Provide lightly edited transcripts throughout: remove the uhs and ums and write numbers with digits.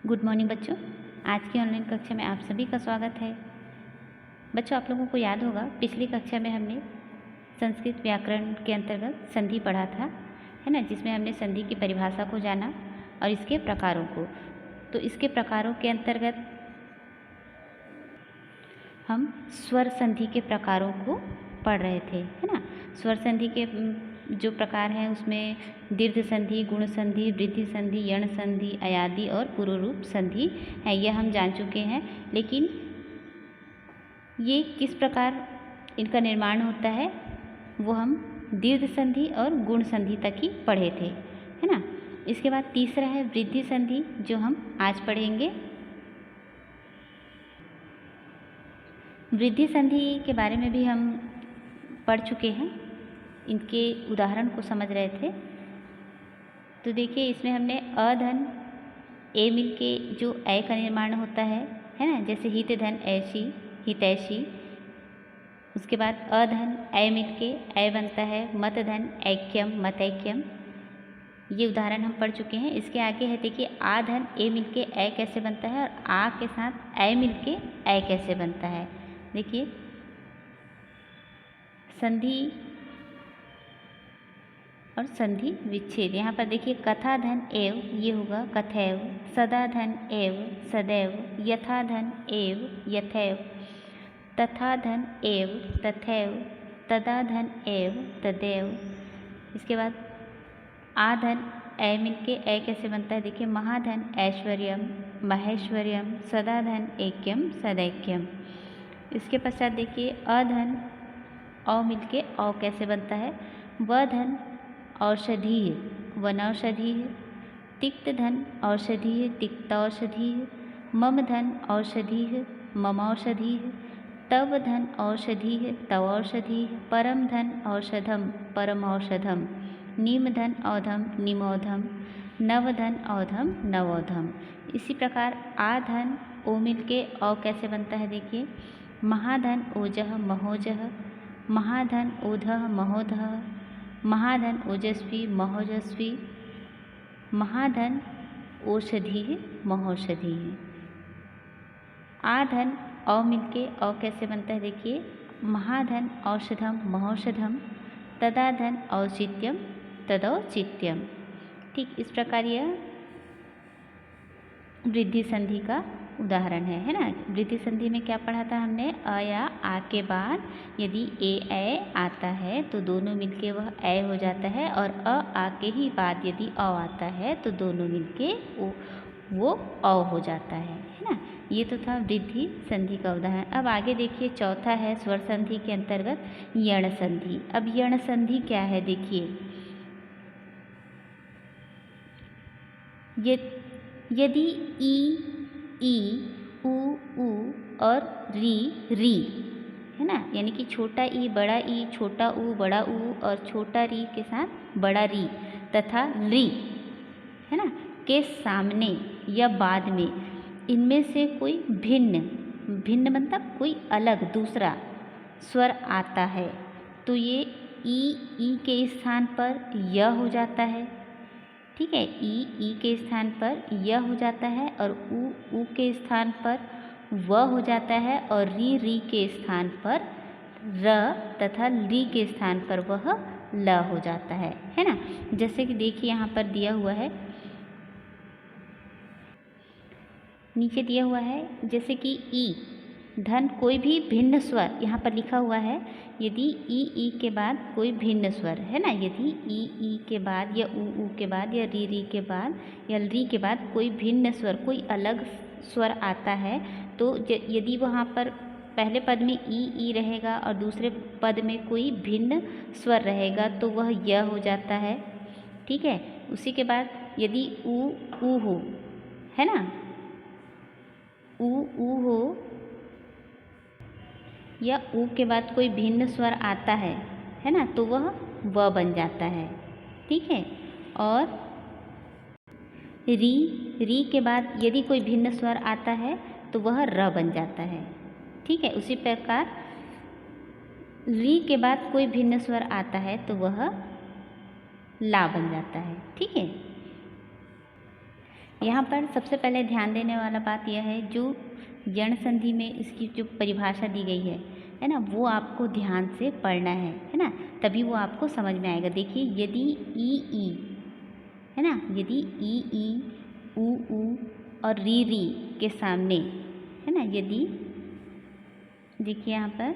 Good morning बच्चों। आज की ऑनलाइन कक्षा में आप सभी का स्वागत है। बच्चों, आप लोगों को याद होगा पिछली कक्षा में हमने संस्कृत व्याकरण के अंतर्गत संधि पढ़ा था, है ना, जिसमें हमने संधि की परिभाषा को जाना और इसके प्रकारों को। तो इसके प्रकारों के अंतर्गत हम स्वर संधि के प्रकारों को पढ़ रहे थे, है ना। स्वर संधि के जो प्रकार हैं उसमें दीर्घ संधि, गुण संधि, वृद्धि संधि, यण संधि, अयादि और पूर्वरूप संधि है, यह हम जान चुके हैं। लेकिन ये किस प्रकार इनका निर्माण होता है वो हम दीर्घ संधि और गुण संधि तक ही पढ़े थे, है ना। इसके बाद तीसरा है वृद्धि संधि, जो हम आज पढ़ेंगे। वृद्धि संधि के बारे में भी हम पढ़ चुके हैं, इनके उदाहरण को समझ रहे थे। तो देखिए, इसमें हमने अधन ए मिल के जो ए का निर्माण होता है ना, जैसे हित धन ऐसी, हितैषी। उसके बाद अधन ए मिल के ए बनता है मत धन ऐक्यम, मतैक्यम। ये उदाहरण हम पढ़ चुके हैं। इसके आगे है देखिए, आ धन ए मिल के ए कैसे बनता है और आ के साथ ए मिल के ए कैसे बनता है। देखिए, संधि और संधि विच्छेद। यहाँ पर देखिए, कथा धन एव ये होगा कथैव, सदा धन एव सदैव, यथा धन एव यथैव, तथा धन एव तथैव, तदा धन एव तदैव। इसके बाद आधन ए मिल के ए कैसे बनता है। देखिए, महाधन ऐश्वर्यम, महेश्वर्यम, सदा धन ऐक्यम, सदैक्यम। इसके पश्चात देखिए, अधन औ मिल के औ कैसे बनता है। वधन औषधीय, वनौषधीय, तिक्त धन औषधीय, तिक्तौषधीय, मम धन औषधीय, ममौषधीय, तव धन औषधीय, तवौषधीय, परम धन औषधम, परमौषधम, नीम धन औधम, निमोधम, नव धन औधम, नवोधम। इसी प्रकार आ धन ओ मिल के औ कैसे बनता है। देखिए, महाधन ओजह, महोजह, महाधन ओधः, महोधः, महाधन ओजस्वी, महोजस्वी, महाधन औषधि, महोषधि। आधन औ मिलके औ कैसे बनता है। देखिए, महाधन औषधम, महोषधम, तदाधन औचित्यम, तदौचित्यम। ठीक इस प्रकार यह वृद्धि संधि का उदाहरण है ना। वृद्धि संधि में क्या पढ़ा था हमने, अ या आ के बाद यदि ए आता है तो दोनों मिलके वह ए हो जाता है, और अ आ के ही बाद यदि अ आता है तो दोनों मिलके वो औ हो जाता है ना। ये तो था वृद्धि संधि का उदाहरण। अब आगे देखिए, चौथा है स्वर संधि के अंतर्गत यण संधि। अब यण संधि क्या है। देखिए, यदि ई, उ और री, है ना, यानी कि छोटा ई, बड़ा ई, छोटा ऊ, बड़ा ऊ और छोटा री के साथ बड़ा री तथा री, है ना, के सामने या बाद में इनमें से कोई भिन्न मतलब कोई अलग दूसरा स्वर आता है तो ये ई के स्थान पर य हो जाता है। ठीक है, ई के स्थान पर य हो जाता है और उ के स्थान पर व हो जाता है, और री के स्थान पर र तथा ली के स्थान पर वह ल हो जाता है ना। जैसे कि देखिए, यहाँ पर दिया हुआ है, नीचे दिया हुआ है, जैसे कि ई धन कोई भी भिन्न स्वर यहाँ पर लिखा हुआ है। यदि ई के बाद कोई भिन्न स्वर है ना, यदि ई के बाद या उ के बाद या री के बाद या री के बाद कोई भिन्न स्वर, कोई अलग स्वर आता है तो यदि वहाँ पर पहले पद में ई रहेगा और दूसरे पद में कोई भिन्न स्वर रहेगा तो वह य हो जाता है। ठीक है, उसी के बाद यदि उ हो, है ना, उ हो या ऊ के बाद कोई भिन्न स्वर आता है ना, तो वह व बन जाता है। ठीक है, और री के बाद यदि कोई भिन्न स्वर आता है तो वह र बन जाता है। ठीक है, उसी प्रकार री के बाद कोई भिन्न स्वर आता है तो वह ला बन जाता है। ठीक है, यहाँ पर सबसे पहले ध्यान देने वाला बात यह है, जो यण संधि में इसकी जो परिभाषा दी गई है ना, वो आपको ध्यान से पढ़ना है ना, तभी वो आपको समझ में आएगा। देखिए, यदि ई है ना, यदि ई ऊ और री के सामने है ना, यदि देखिए यहाँ पर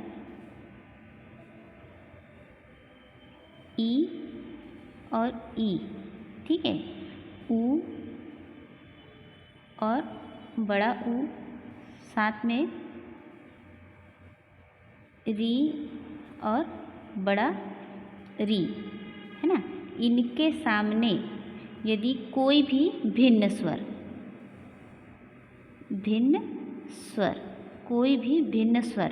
ई और ई, ठीक है, ऊ और बड़ा ऊ, साथ में री और बड़ा री, है ना, इनके सामने यदि कोई भी भिन्न स्वर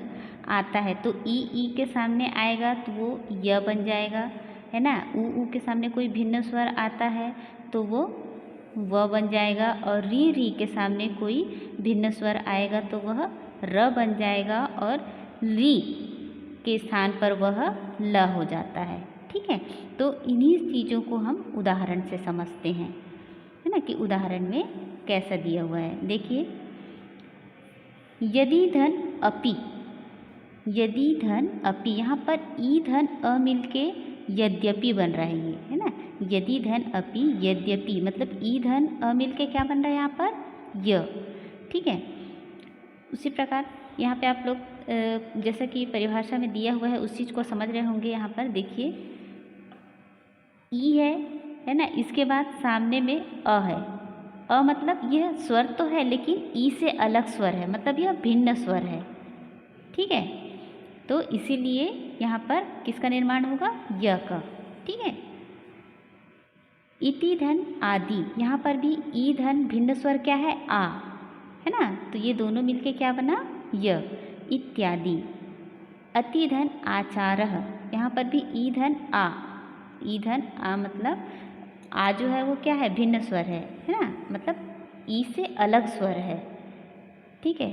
आता है तो ई के सामने आएगा तो वो य बन जाएगा, है ना। ऊ के सामने कोई भिन्न स्वर आता है तो वो व बन जाएगा, और री के सामने कोई भिन्न स्वर आएगा तो वह र बन जाएगा, और री के स्थान पर वह ल हो जाता है, ठीक है। तो इन्हीं चीज़ों को हम उदाहरण से समझते हैं, है ना, कि उदाहरण में कैसा दिया हुआ है। देखिए, यदि धन अपि, यहाँ पर ई धन अ मिलके यद्यपि बन रहा है ये, है ना। यदि धन अपि यद्यपि, मतलब ई धन अ मिलके क्या बन रहा है यहाँ पर, य, ठीक है। उसी प्रकार यहाँ पे आप लोग जैसा कि परिभाषा में दिया हुआ है उस चीज़ को समझ रहे होंगे। यहाँ पर देखिए, ई है ना, इसके बाद सामने में अ है। अ मतलब यह स्वर तो है लेकिन ई से अलग स्वर है, मतलब यह भिन्न स्वर है, ठीक है। तो इसीलिए यहाँ पर किसका निर्माण होगा, य का, ठीक है। इति धन आदि, यहाँ पर भी ई धन भिन्न स्वर क्या है, आ, है ना, तो ये दोनों मिलके क्या बना, य। इत्यादि। अति धन आचारः, यहाँ पर भी ई धन आ, मतलब आ जो है वो क्या है, भिन्न स्वर है ना, मतलब ई से अलग स्वर है, ठीक है।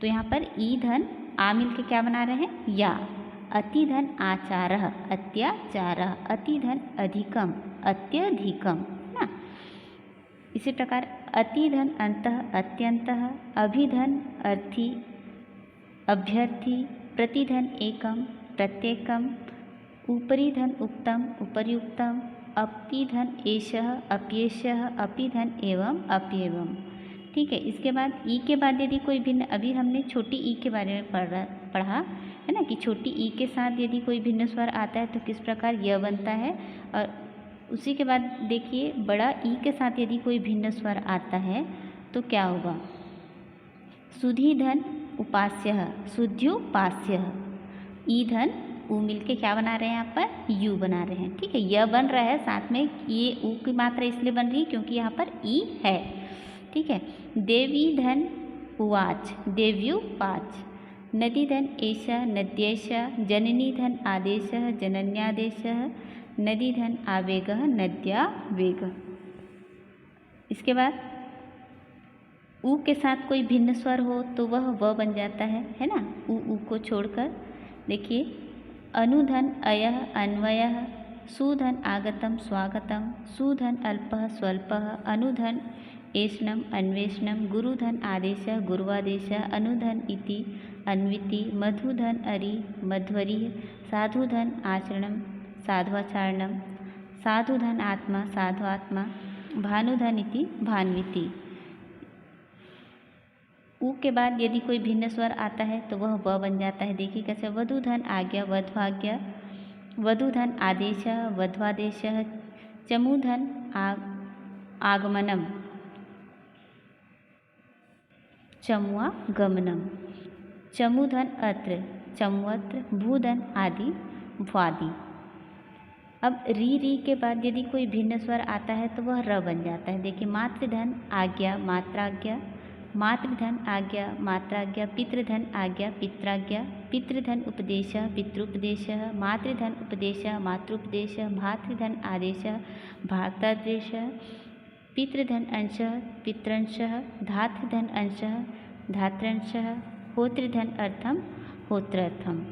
तो यहाँ पर ई धन आ मिलके क्या बना रहे हैं, या। अति धन आचारः अत्याचारः, अति धन अधिकम अत्यधिकम, ना। इसी प्रकार अति धन अंतः अत्यंतः, अभिधन अर्थी अभ्यर्थी, प्रतिधन एकम प्रत्येकम, उपरि धन उक्तम उपर्युक्तम, अपिधन एषः अप्येषः, अपिधन एवं अप्येवं, ठीक है। इसके बाद ई के बाद यदि कोई भिन्न, अभी हमने छोटी ई के बारे में पढ़ा है ना, कि छोटी ई के साथ यदि कोई भिन्न स्वर आता है तो किस प्रकार यह बनता है। और उसी के बाद देखिए, बड़ा ई के साथ यदि कोई भिन्न स्वर आता है तो क्या होगा, सुधी धन उपास्यः सुध्युपास्यः, ई धन ऊ मिलके क्या बना रहे हैं, यहाँ पर यू बना रहे हैं, ठीक है। यह बन रहा है, साथ में ये ऊ की मात्रा इसलिए बन रही है क्योंकि यहाँ पर ई है, ठीक है। देवी धन उवाच देव्युपाच, नदी धन एषः नद्येषः, जननी धन आदेशः जनन्यादेशः, नदी धन आवेगः नद्यावेगः। इसके बाद ऊ के साथ कोई भिन्न स्वर हो तो वह व बन जाता है ना, ऊ को छोड़कर। देखिए, अनुधन अयः अन्वयः, सुधन आगतम स्वागतम, सुधन अल्पः स्वल्पः, अनुधन एषणम अन्वेषणम, गुरुधन आदेशः गुरुवादेशः, अनुधन इति अन्विति, मधुधन अरि मध्वरी, साधुधन आचरणम साध्वाचारणम, साधुधन आत्मा साध्वात्मा, भानुधन इति भान्विति। ऊ के बाद यदि कोई भिन्न स्वर आता है तो वह व बन जाता है। देखिए कैसे, वधुधन आज्ञा वध्वाज्ञा, वधुधन आदेशः वध्वादेशः, चमूधन आगमनम चमुआगमनम, चमुधन अत्र चमुअत्र, भूधन आदि भ्वादि। अब री के बाद यदि कोई भिन्न स्वर आता है तो वह र बन जाता है। देखिए, मातृधन आज्ञा मात्राज्ञा, मातृधन आज्ञा मात्राज्ञा, पितृधन आज्ञा पित्राज्ञा, पितृधन उपदेशः पितृपदेशः, मातृधन उपदेशः मातृपदेशः, भातृधन आदेशः भात्रादेशः, पितृधन अंशः पितृंशः, धातृधन अंशः धात्रंशः, होतृधन अर्थम होत्रार्थम,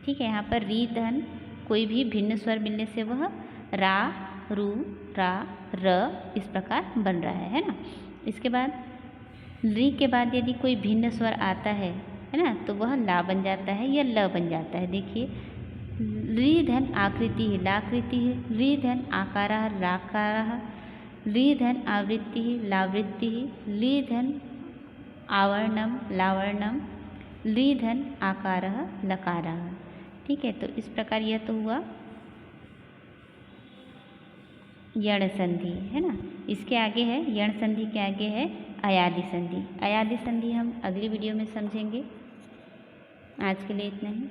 ठीक है। यहाँ पर री धन कोई भी भिन्न स्वर मिलने से वह रा, रू, रा, र इस प्रकार बन रहा है ना। इसके बाद री के बाद यदि कोई भिन्न स्वर आता है ना, तो वह ला बन जाता है या ल बन जाता है। देखिए री धन आकृति है, लाकृति है, री धन आकारः राकारः, री धन आवृत्ति है, लावृत्ति है, ली धन आवर्णम लावर्णम, ली धन आकारः लकारः। ठीक है, तो इस प्रकार यह तो हुआ यण संधि, है ना। इसके आगे है यण संधि के आगे है अयादि संधि। अयादि संधि हम अगली वीडियो में समझेंगे। आज के लिए इतना ही।